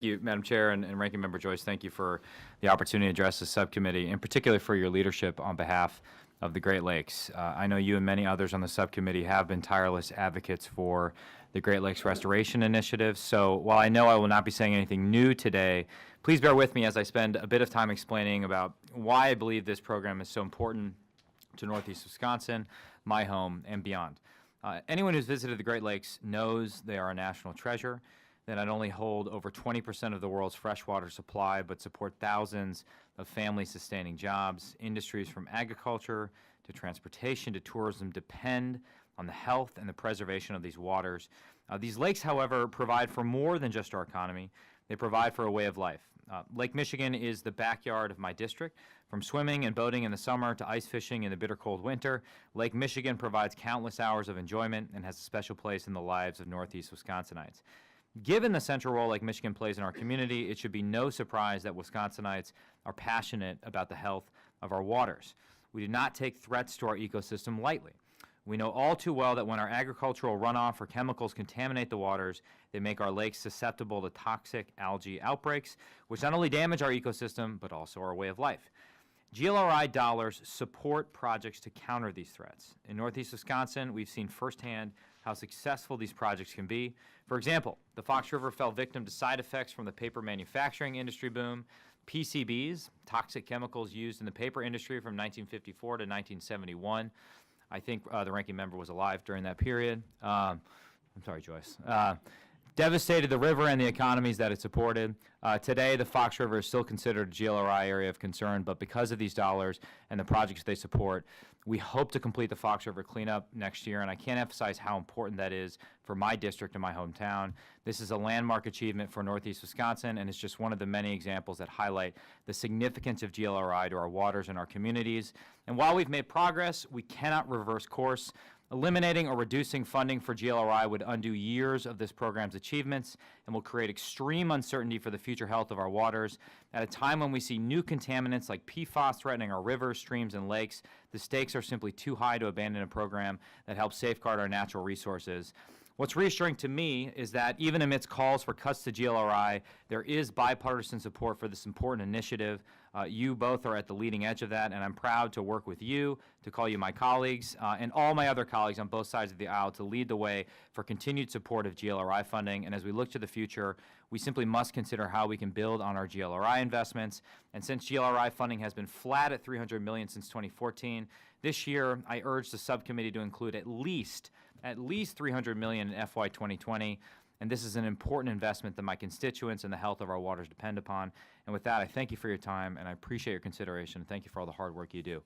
you, Madam Chair and Ranking Member Joyce. Thank you for the opportunity to address the subcommittee, and particularly for your leadership on behalf of the Great Lakes. I know you and many others on the subcommittee have been tireless advocates for the Great Lakes Restoration Initiative. So while I know I will not be saying anything new today, please bear with me as I spend a bit of time explaining about why I believe this program is so important to Northeast Wisconsin, my home, and beyond. Anyone who's visited the Great Lakes knows they are a national treasure. They not only hold over 20% of the world's freshwater supply, but support thousands of family-sustaining jobs. Industries from agriculture to transportation to tourism depend on the health and the preservation of these waters. These lakes, however, provide for more than just our economy. They provide for a way of life. Lake Michigan is the backyard of my district. From swimming and boating in the summer to ice fishing in the bitter cold winter, Lake Michigan provides countless hours of enjoyment and has a special place in the lives of Northeast Wisconsinites. Given the central role Lake Michigan plays in our community, it should be no surprise that Wisconsinites are passionate about the health of our waters. We do not take threats to our ecosystem lightly. We know all too well that when our agricultural runoff or chemicals contaminate the waters, they make our lakes susceptible to toxic algae outbreaks, which not only damage our ecosystem, but also our way of life. GLRI dollars support projects to counter these threats. In Northeast Wisconsin, we've seen firsthand how successful these projects can be. For example, the Fox River fell victim to side effects from the paper manufacturing industry boom. PCBs, toxic chemicals used in the paper industry from 1954 to 1971. I think the ranking member was alive during that period. I'm sorry, Joyce. Devastated the river and the economies that it supported. Today, the Fox River is still considered a GLRI area of concern, but because of these dollars and the projects they support, we hope to complete the Fox River cleanup next year, and I can't emphasize how important that is for my district and my hometown. This is a landmark achievement for Northeast Wisconsin, and it's just one of the many examples that highlight the significance of GLRI to our waters and our communities. And while we've made progress, we cannot reverse course. Eliminating or reducing funding for GLRI would undo years of this program's achievements and will create extreme uncertainty for the future health of our waters. At a time when we see new contaminants like PFAS threatening our rivers, streams, and lakes, the stakes are simply too high to abandon a program that helps safeguard our natural resources. What's reassuring to me is that even amidst calls for cuts to GLRI, there is bipartisan support for this important initiative. You both are at the leading edge of that, and I'm proud to work with you, to call you my colleagues, and all my other colleagues on both sides of the aisle to lead the way for continued support of GLRI funding. And as we look to the future, we simply must consider how we can build on our GLRI investments. And since GLRI funding has been flat at $300 million since 2014, this year I urge the subcommittee to include at least $300 million in FY 2020. And this is an important investment that my constituents and the health of our waters depend upon. And with that, I thank you for your time, and I appreciate your consideration. Thank you for all the hard work you do.